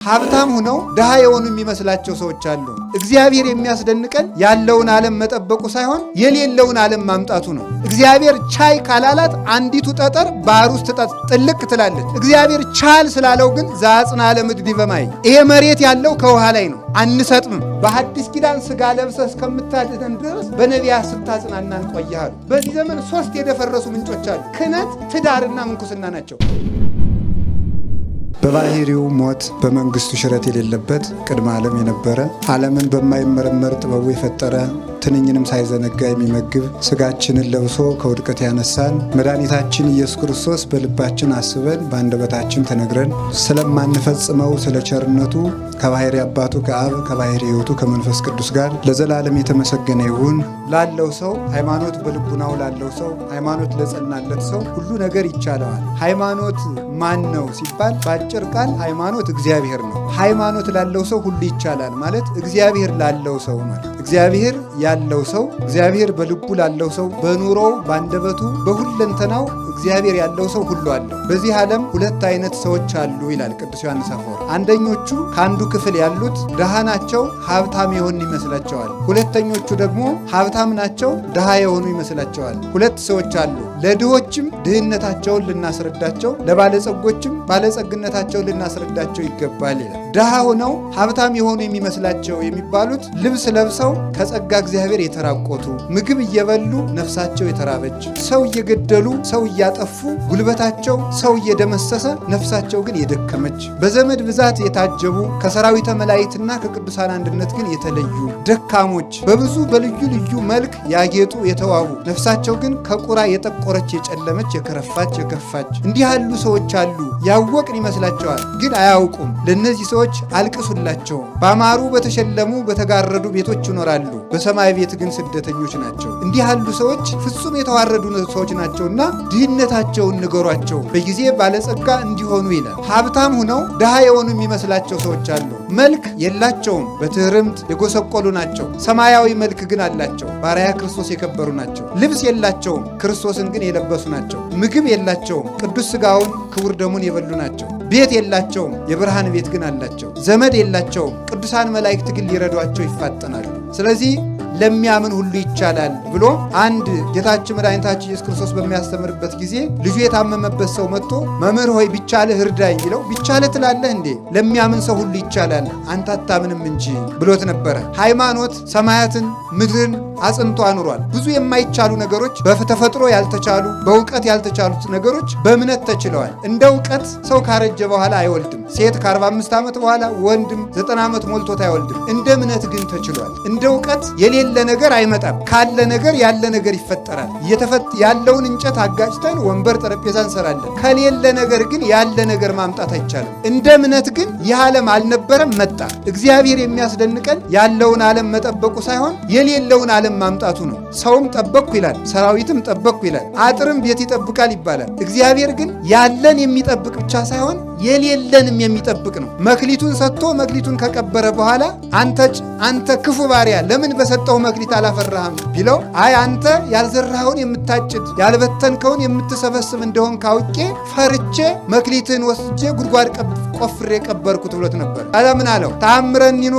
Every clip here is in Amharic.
ሀብታም ሆነው ድሃ የሆኑ የሚመስላቸው ሰዎች አሉ። እግዚአብሔር የሚያስደንቀን ያለውን ዓለም መጠበቁ ሳይሆን የሌለውን ዓለም ማምጣቱ ነው። እግዚአብሔር ቻይ ካላላት አንዲቱ ጠጠር ባህር ውስጥ ጥልቅ ትላለች። እግዚአብሔር ቻል ስላለው ግን ዘአጽንዐ ለምድር በማይ ይሄ መሬት ያለው ከውሃ ላይ ነው፣ አንሰጥምም። በሐዲስ ኪዳን ሥጋ ለብሰህ እስከምታድነን ድረስ በነቢያት ስታጽናናን ቆየሃሉ። በዚህ ዘመን 3 የደፈረሱ ምንጮች አሉ። ክህነት፣ ትዳርና ምንኩስና ናቸው። በባህሪው ሞት በመንግስቱ ሽረት የሌለበት ቅድመ ዓለም የነበረ ዓለምን በማይመረመር ጥበቡ የፈጠረ ትንኝንም ሳይዘነጋ የሚመግብ ስጋችንን ለብሶ ከውድቀት ያነሳን መድኃኒታችን ኢየሱስ ክርስቶስ በልባችን አስበን በአንደበታችን ተነግረን ስለማንፈጽመው ስለ ቸርነቱ ከባህሪ አባቱ ከአብ ከባህሪ ሕይወቱ ከመንፈስ ቅዱስ ጋር ለዘላለም የተመሰገነ ይሁን። ላለው ሰው ሃይማኖት በልቡናው ላለው ሰው ሃይማኖት ለጸናለት ሰው ሁሉ ነገር ይቻለዋል። ሃይማኖት ማን ነው ሲባል በአጭር ቃል ሃይማኖት እግዚአብሔር ነው። ሃይማኖት ላለው ሰው ሁሉ ይቻላል ማለት እግዚአብሔር ላለው ሰው ማለት እግዚአብሔር ያለው ሰው እግዚአብሔር በልቡ ላለው ሰው በኑሮው በአንደበቱ በሁለንተናው እግዚአብሔር ያለው ሰው ሁሉ አለው። በዚህ ዓለም 2 አይነት ሰዎች አሉ ይላል ቅዱስ ዮሐንስ አፈወርቅ። አንደኞቹ ከአንዱ ክፍል ያሉት ድሃ ናቸው፣ ሀብታም የሆኑ ይመስላቸዋል። ሁለተኞቹ ደግሞ ሀብታም ናቸው፣ ድሃ የሆኑ ይመስላቸዋል። 2 ሰዎች አሉ። ለድሆችም ድህነታቸውን ልናስረዳቸው፣ ለባለጸጎችም ባለጸግነታቸውን ልናስረዳቸው ይገባል ይላል። ድሃ ሆነው ሀብታም የሆኑ የሚመስላቸው የሚባሉት ልብስ ለብሰው ከጸጋ እግዚአብሔር የተራቆቱ፣ ምግብ እየበሉ ነፍሳቸው የተራበች፣ ሰው እየገደሉ ሰው እያጠፉ ጉልበታቸው ሰው እየደመሰሰ ነፍሳቸው ግን የደከመች፣ በዘመድ ብዛት የታጀቡ ከሰራዊተ መላእክትና ከቅዱሳን አንድነት ግን የተለዩ ደካሞች፣ በብዙ በልዩ ልዩ መልክ ያጌጡ የተዋቡ፣ ነፍሳቸው ግን ከቁራ የጠቆረች የጨለመች የከረፋች የከፋች፣ እንዲህ ያሉ ሰዎች አሉ። ያወቅን ይመስላቸዋል ግን አያውቁም። ለእነዚህ ሰዎች አልቅሱላቸው። ባማሩ በተሸለሙ በተጋረዱ ቤቶች ይኖራሉ፣ በሰማይ ቤት ግን ስደተኞች ናቸው። እንዲህ ያሉ ሰዎች ፍጹም የተዋረዱ ሰዎች ናቸውና ድህነታቸውን ንገሯቸው በጊዜ ባለጸጋ እንዲሆኑ ይላል። ሀብታም ሆነው ድሃ የሆኑ የሚመስላቸው ሰዎች አሉ። መልክ የላቸውም፣ በትህርምት የጎሰቆሉ ናቸው። ሰማያዊ መልክ ግን አላቸው፣ በአርአያ ክርስቶስ የከበሩ ናቸው። ልብስ የላቸውም፣ ክርስቶስን ግን የለበሱ ናቸው። ምግብ የላቸውም፣ ቅዱስ ሥጋውን ክቡር ደሙን የበሉ ናቸው። ቤት የላቸውም፣ የብርሃን ቤት ግን አላቸው። ዘመድ የላቸውም፣ ቅዱሳን መላእክት ግን ሊረዷቸው ይፋጠናሉ። ስለዚህ ለሚያምን ሁሉ ይቻላል ብሎ አንድ ጌታችን መድኃኒታችን ኢየሱስ ክርስቶስ በሚያስተምርበት ጊዜ ልጁ የታመመበት ሰው መጥቶ መምህር ሆይ ቢቻልህ እርዳኝ ቢለው ቢቻልህ ትላለህ እንዴ? ለሚያምን ሰው ሁሉ ይቻላል አንተ አታምንም እንጂ ብሎት ነበረ። ሃይማኖት ሰማያትን ምድርን አጽንቶ አኑሯል። ብዙ የማይቻሉ ነገሮች በተፈጥሮ ያልተቻሉ በእውቀት ያልተቻሉት ነገሮች በእምነት ተችለዋል። እንደ እውቀት ሰው ካረጀ በኋላ አይወልድም። ሴት ከ45 ዓመት በኋላ ወንድም 90 ዓመት ሞልቶት አይወልድም። እንደ እምነት ግን ተችሏል። እንደ እውቀት የሌለ ነገር አይመጣም። ካለ ነገር ያለ ነገር ይፈጠራል። ያለውን እንጨት አጋጭተን ወንበር ጠረጴዛ እንሰራለን። ከሌለ ነገር ግን ያለ ነገር ማምጣት አይቻልም። እንደ እምነት ግን ይህ ዓለም አልነበረም፣ መጣ። እግዚአብሔር የሚያስደንቀን ያለውን ዓለም መጠበቁ ሳይሆን የሌለውን ዓለም ማምጣቱ ነው። ሰውም ጠበቅኩ ይላል፣ ሰራዊትም ጠበቅኩ ይላል፣ አጥርም ቤት ይጠብቃል ይባላል። እግዚአብሔር ግን ያለን የሚጠብቅ ብቻ ሳይሆን የሌለንም የሚጠብቅ ነው። መክሊቱን ሰጥቶ መክሊቱን ከቀበረ በኋላ አንተ ክፉ ባሪያ ለምን በሰጠው መክሊት አላፈራህም ቢለው አይ አንተ ያልዘራኸውን የምታጭድ ያልበተንከውን የምትሰበስብ እንደሆን ካውቄ ፈርቼ መክሊትን ወስጄ ጉድጓድ ቆፍሬ ቀበርኩት ብሎት ነበር። ታዲያ ምን አለው? ተአምረኒኑ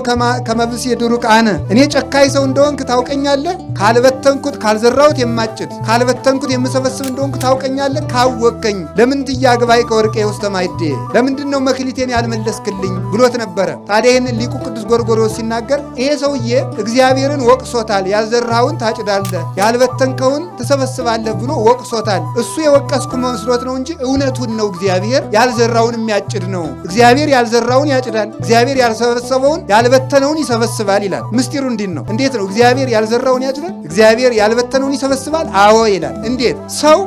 ከመብስ የድሩቅ አነ እኔ ጨካኝ ሰው እንደሆንክ ታውቀኛለህ። ካልበተንኩት ካልዘራሁት የማጭድ ካልበተንኩት የምሰበስብ እንደሆንክ ታውቀኛለህ። ካወቀኝ ለምን ትያግባይ ከወርቄ ውስተ ማይዴ ለምንድን ነው መክሊቴን ያልመለስክልኝ ብሎት ነበረ። ታዲያ ይህንን ሊቁ ቅዱስ ጎርጎርዮስ ሲናገር ይሄ ሰውዬ እግዚአብሔርን ወቅሶታል። ያልዘራኸውን ታጭዳለህ ያልበተንከውን ትሰበስባለህ ብሎ ወቅሶታል። እሱ የወቀስኩ መስሎት ነው እንጂ እውነቱን ነው። እግዚአብሔር ያልዘራውን የሚያጭድ ነው። እግዚአብሔር ያልዘራውን ያጭዳል፣ እግዚአብሔር ያልሰበሰበውን ያልበተነውን ይሰበስባል ይላል። ምስጢሩ እንዲህ ነው። እንዴት ነው እግዚአብሔር ያልዘራውን ያጭዳል፣ እግዚአብሔር ያልበተነውን ይሰበስባል? አዎ ይላል። እንዴት? ሰው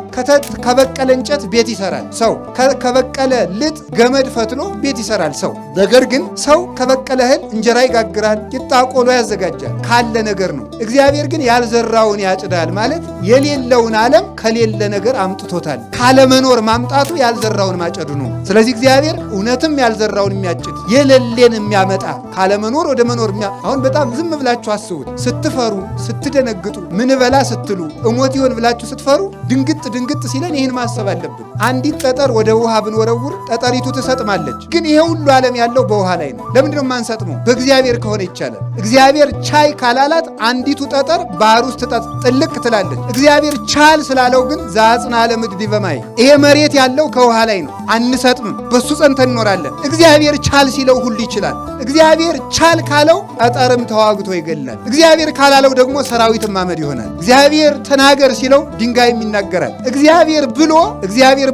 ከበቀለ እንጨት ቤት ይሰራል። ሰው ከበቀለ ልጥ ገመድ ፈትሎ ቤት ይሰራል ሰው። ነገር ግን ሰው ከበቀለ እህል እንጀራ ይጋግራል፣ ቂጣ ቆሎ ያዘጋጃል። ካለ ነገር ነው። እግዚአብሔር ግን ያልዘራውን ያጭዳል ማለት የሌለውን ዓለም ከሌለ ነገር አምጥቶታል። ካለመኖር ማምጣቱ ያልዘራውን ማጨዱ ነው። ስለዚህ እግዚአብሔር እውነትም ያልዘራውን የሚያጭድ የሌለን የሚያመጣ ካለመኖር ወደ መኖር አሁን በጣም ዝም ብላችሁ አስቡት። ስትፈሩ ስትደነግጡ ምን በላ ስትሉ እሞት ይሆን ብላችሁ ስትፈሩ ድንግጥ ሲለን ይህን ማሰብ አለብን። አንዲት ጠጠር ወደ ውሃ ብንወረውር ጠጠሪቱ ትሰጥማለች። ግን ይሄ ሁሉ ዓለም ያለው በውሃ ላይ ነው። ለምንድን ነው የማንሰጥመው? በእግዚአብሔር ከሆነ ይቻላል። እግዚአብሔር ቻይ ካላላት አንዲቱ ጠጠር ባህር ውስጥ ጥልቅ ትላለች። እግዚአብሔር ቻል ስላለው ግን ዘአጽንዐ ለምድር ዲበ ማይ፣ ይሄ መሬት ያለው ከውሃ ላይ ነው። አንሰጥምም፣ በሱ ጸንተን እንኖራለን። እግዚአብሔር ቻል ሲለው ሁሉ ይችላል። እግዚአብሔር ቻል ካለው ጠጠርም ተዋግቶ ይገላል። እግዚአብሔር ካላለው ደግሞ ሰራዊትም ማመድ ይሆናል። እግዚአብሔር ተናገር ሲለው ድንጋይም ይናገራል። እግዚአብሔር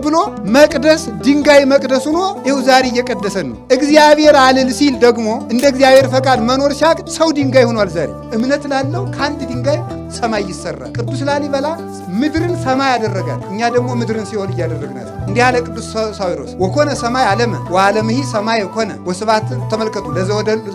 ብሎ መቅደስ ድንጋይ መቅደስ ሆኖ ይኸው ዛሬ እየቀደሰን ነው። እግዚአብሔር አልል ሲል ደግሞ እንደ እግዚአብሔር ፈቃድ መኖር ሲያቅድ ሰው ድንጋይ ሆኗል። ዛሬ እምነት ላለው ከአንድ ድንጋይ ሰማይ ይሰራል። ቅዱስ ላሊበላ ምድርን ሰማይ ያደረጋል። እኛ ደግሞ ምድርን ሲኦል እያደረግናት። እንዲህ ያለ ቅዱስ ሳዊሮስ ወኮነ ሰማይ ዓለመ ወዓለምሂ ሰማይ ኮነ ወስብሐት። ተመልከቱ።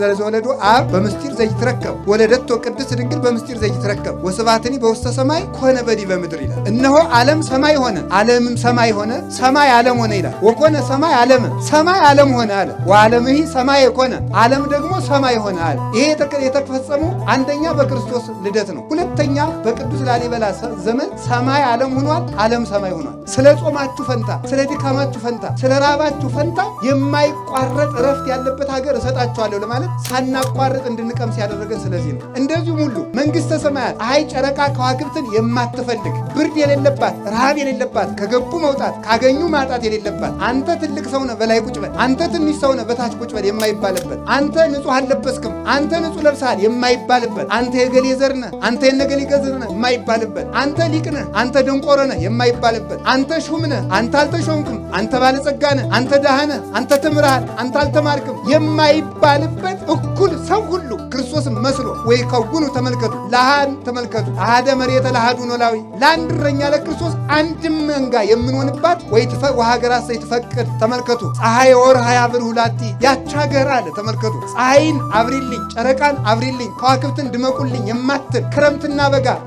ለዘወለዶ አብ በምስጢር ዘይትረከብ ወለደቶ ቅድስት ድንግል በምስጢር ዘይትረከብ ወስብሐትኒ በውስተ ሰማይ ኮነ በዲበ ምድር ይላል። እነሆ ዓለም ሰማይ ሆነ፣ ዓለምም ሰማይ ሆነ፣ ሰማይ ዓለም ሆነ ይላል። ወኮነ ሰማይ ዓለመ፣ ሰማይ ዓለም ሆነ አለ። ወዓለምሂ ሰማይ ኮነ፣ ዓለም ደግሞ ሰማይ ሆነ አለ። ይሄ የተፈጸመው አንደኛ በክርስቶስ ልደት ነው። ሁለተኛ በቅዱስ ላሊበላ ዘመን ሰማይ ዓለም ሆኗል፣ ዓለም ሰማይ ሆኗል። ስለ ጾማችሁ ፈንታ፣ ስለ ድካማችሁ ፈንታ፣ ስለ ራባችሁ ፈንታ የማይቋረጥ እረፍት ያለበት ሀገር እሰጣችኋለሁ ለማለት ሳናቋርጥ እንድንቀምስ ያደረገን ስለዚህ ነው። እንደዚሁም ሁሉ መንግሥተ ሰማያት ፀሐይ፣ ጨረቃ፣ ከዋክብትን የማትፈልግ ብርድ የሌለባት፣ ረሃብ የሌለባት፣ ከገቡ መውጣት ካገኙ ማጣት የሌለባት፣ አንተ ትልቅ ሰው ነህ በላይ ቁጭ በል፣ አንተ ትንሽ ሰው ነህ በታች ቁጭ በል የማይባልበት፣ አንተ ንጹሕ አልለበስክም፣ አንተ ንጹሕ ለብሰሃል የማይባልበት፣ አንተ የገሌ ዘር ነህ፣ አንተ የነገሌ ገዘር ነህ የማይባልበት፣ አንተ ሊቅ ነህ፣ አንተ ደንቆሮ ነህ የማይባልበት፣ አንተ ሹም ነህ፣ አንተ አልተሾምክም፣ አንተ ባለጸጋ ነህ፣ አንተ ድሃ ነህ፣ አንተ ተምረሃል፣ አንተ አልተማርክም የማይባልበት እኩል ሰው ሁሉ ክርስቶስን መስሎ ወይ ከጉኑ ተመልከቱ። ለሃን ተመልከቱ። አሃደ መሬተ ለሃዱ ኖላዊ፣ ለአንድ እረኛ ለክርስቶስ አንድም መንጋ የምንሆንባት ወይ ወሀገራት ዘይትፈቅድ ተመልከቱ። ፀሐይ ወር ሀያ ብር ሁላቲ ያች ሀገር አለ ተመልከቱ። ፀሐይን አብሪልኝ፣ ጨረቃን አብሪልኝ፣ ከዋክብትን ድመቁልኝ የማትል ክረምትና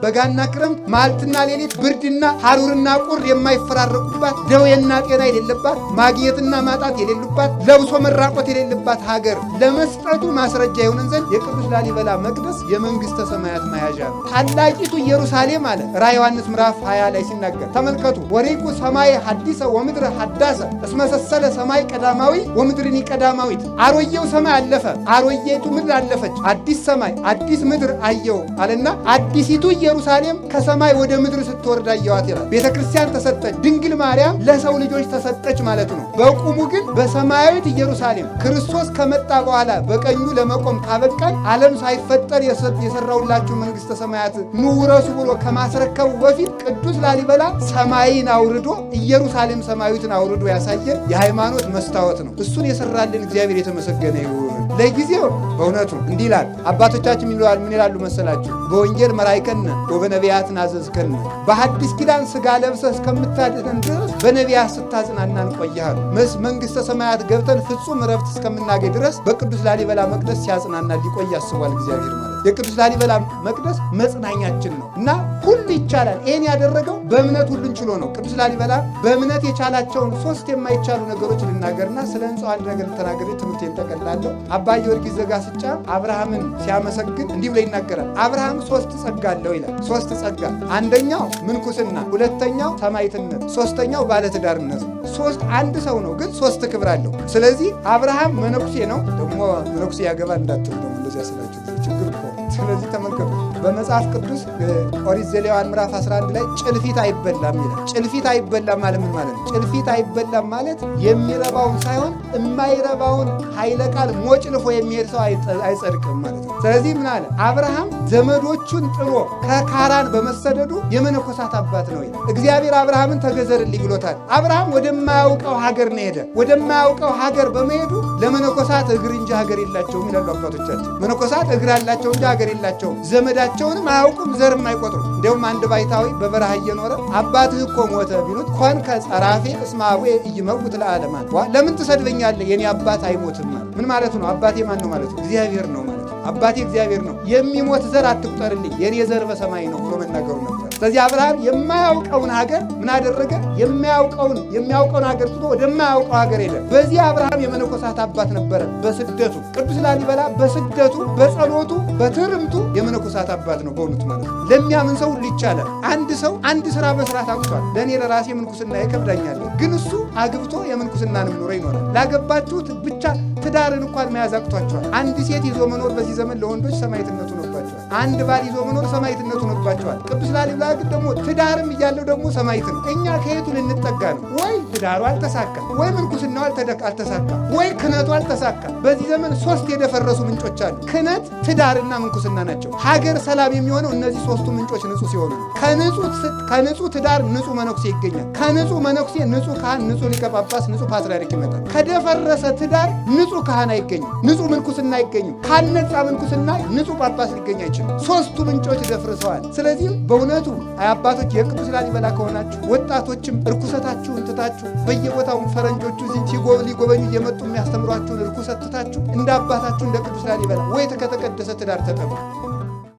በጋና ክረምት መዓልትና ሌሊት ብርድና ሐሩርና ቁር የማይፈራረቁባት ደዌና ጤና የሌለባት ማግኘትና ማጣት የሌሉባት ለብሶ መራቆት የሌለባት ሀገር ለመስጠቱ ማስረጃ የሆነን ዘንድ የቅዱስ ላሊበላ መቅደስ የመንግሥተ ሰማያት መያዣ ነው። ታላቂቱ ኢየሩሳሌም አለ ራዕየ ዮሐንስ ምዕራፍ 20 ላይ ሲናገር ተመልከቱ። ወሪቁ ሰማይ ሐዲሰ ወምድረ ሐዳሰ እስመ ሰሰለ ሰማይ ቀዳማዊ ወምድርኒ ቀዳማዊት። አሮጌው ሰማይ አለፈ፣ አሮጌቱ ምድር አለፈች፣ አዲስ ሰማይ አዲስ ምድር አየው አለና አዲሲቱ ኢየሩሳሌም ከሰማይ ወደ ምድር ስትወርድ አየዋት ይላል። ቤተ ክርስቲያን ተሰጠች። ድንግል ማርያም ለሰው ልጆች ተሰጠች ማለት ነው። በቁሙ ግን በሰማያዊት ኢየሩሳሌም ክርስቶስ ከመጣ በኋላ በቀኙ ለመቆም ካበቃን ዓለም ሳይፈጠር የሰራውላችሁ መንግሥተ ሰማያት ኑ ውረሱ ብሎ ከማስረከቡ በፊት ቅዱስ ላሊበላ ሰማይን አውርዶ ኢየሩሳሌም ሰማያዊትን አውርዶ ያሳየን የሃይማኖት መስታወት ነው። እሱን የሰራልን እግዚአብሔር የተመሰገነ ይሁን። ለጊዜው በእውነቱ እንዲህ ይላል አባቶቻችን ምን ይላሉ መሰላችሁ? በወንጌል መራይከነ ወበነቢያት ናዘዝከነ፣ በሐዲስ ኪዳን ሥጋ ለብሰህ እስከምታድነን ድረስ በነቢያት ስታጽናናን ቆይሃል። መንግሥተ ሰማያት ገብተን ፍጹም እረፍት እስከምናገኝ ድረስ በቅዱስ ላሊበላ መቅደስ ሲያጽናና ሊቆይ ያስቧል እግዚአብሔር ማለት። የቅዱስ ላሊበላ መቅደስ መጽናኛችን ነው እና ሁሉ ይቻላል። ይህን ያደረገው በእምነት ሁሉን ችሎ ነው። ቅዱስ ላሊበላ በእምነት የቻላቸውን 3 የማይቻሉ ነገሮች ልናገርና ስለ ሕንፃው አንድ ነገር ተናገሬ ትምህርቴን ጠቀላለሁ። አባ ጊዮርጊስ ዘጋስጫ አብርሃምን ሲያመሰግን እንዲህ ብሎ ይናገራል። አብርሃም 3 ጸጋ አለው ይላል። 3 ጸጋ፣ አንደኛው ምንኩስና፣ ሁለተኛው ሰማዕትነት፣ ሶስተኛው ባለትዳርነት። 3 አንድ ሰው ነው ግን 3 ክብር አለው። ስለዚህ አብርሃም መነኩሴ ነው። ደግሞ መነኩሴ ያገባ እንዳትሉ ደግሞ እንደዚያ ስላችሁ ችግር እኮ። ስለዚህ ተመልከቱ በመጽሐፍ ቅዱስ ኦሪት ዘሌዋውያን ምዕራፍ 11 ላይ ጭልፊት አይበላም ይላል። ጭልፊት አይበላም ማለት ምን ማለት ነው? ጭልፊት አይበላም ማለት የሚረባውን ሳይሆን የማይረባውን ኃይለ ቃል ሞጭልፎ የሚሄድ ሰው አይጸድቅም ማለት ነው። ስለዚህ ምን አለ? አብርሃም ዘመዶቹን ጥሎ ከካራን በመሰደዱ የመነኮሳት አባት ነው ይላል። እግዚአብሔር አብርሃምን ተገዘርልኝ ብሎታል። አብርሃም ወደማያውቀው ሀገር ነው ሄደ። ወደማያውቀው ሀገር በመሄዱ ለመነኮሳት እግር እንጂ ሀገር የላቸውም ይላሉ አባቶቻችን። መነኮሳት እግር አላቸው እንጂ ሀገር የላቸውም። ዘመዳቸውንም አያውቁም፣ ዘርም አይቆጥሩም። እንዲሁም አንድ ባይታዊ በበረሃ እየኖረ አባትህ እኮ ሞተ ቢሉት ኮንከ ጸራፌ እስመ አቡየ ኢይመውት ለዓለማት። ለምን ትሰድበኛለህ? የኔ አባት አይሞትም ማለት ምን ማለት ነው? አባቴ ማን ነው ማለት ነው? እግዚአብሔር ነው ማለት ነው። አባቴ እግዚአብሔር ነው፣ የሚሞት ዘር አትቁጠርልኝ፣ የኔ ዘር በሰማይ ነው ብሎ መናገሩ ነበር። ስለዚህ አብርሃም የማያውቀውን ሀገር ምን አደረገ? የሚያውቀውን ሀገር ትቶ ወደማያውቀው ሀገር ሄደ። በዚህ አብርሃም የመነኮሳት አባት ነበረ። በስደቱ ቅዱስ ላሊበላ በስደቱ በጸሎቱ በትርምቱ የመነኮሳት አባት ነው በእውነቱ ማለት ነው። ለሚያምን ሰው ሁሉ ይቻላል። አንድ ሰው አንድ ስራ መስራት አቅቷል። ለእኔ ለራሴ ምንኩስና ይከብዳኛል፣ ግን እሱ አግብቶ የምንኩስናንም ኑሮ ይኖራል። ላገባችሁት ብቻ ትዳርን እንኳን መያዝ አቅቷቸዋል። አንድ ሴት ይዞ መኖር በዚህ ዘመን ለወንዶች ሰማዕትነቱ ሆኖባቸዋል። አንድ ባል ይዞ መኖር ሰማዕትነቱ ሆኖባቸዋል። ቅዱስ ላሊበላ ግን ደግሞ ትዳርም እያለው ደግሞ ሰማዕት ነው። እኛ ከየቱ ልንጠጋ ነው? ወይ ትዳሩ አልተሳካ፣ ወይ ምንኩስናው አልተሳካ፣ ወይ ክህነቱ አልተሳካ። በዚህ ዘመን 3 የደፈረሱ ምንጮች አሉ። ክህነት፣ ትዳርና ምንኩስና ናቸው። ሀገር ሰላም የሚሆነው እነዚህ 3ቱ ምንጮች ንጹህ ሲሆኑ፣ ከንጹህ ትዳር ንጹህ መነኩሴ ይገኛል። ከንጹህ መነኩሴ ንጹህ ካህን፣ ንጹህ ሊቀ ጳጳስ፣ ንጹህ ፓትርያርክ ይመጣል። ከደፈረሰ ትዳር ንጹህ ካህን አይገኝም፣ ንጹህ ምንኩስና አይገኝም። ካልነጻ ምንኩስና ንጹህ ጳጳስ ሊገኝ አይችልም። 3ቱ ምንጮች ደፍርሰዋል። ስለዚህ በእውነቱ አባቶች የቅዱስ ላሊበላ ከሆናችሁ ወጣቶችም እርኩሰታችሁን ትታችሁ በየቦታው ፈረንጆቹ ሊጎበኙ እየመጡ የሚያስተምሯችሁን እርኩሰት ትታችሁ እንደ አባታችሁ እንደ ቅዱስ ላሊበላ ወይ ከተቀደሰ ትዳር ተጠሙ።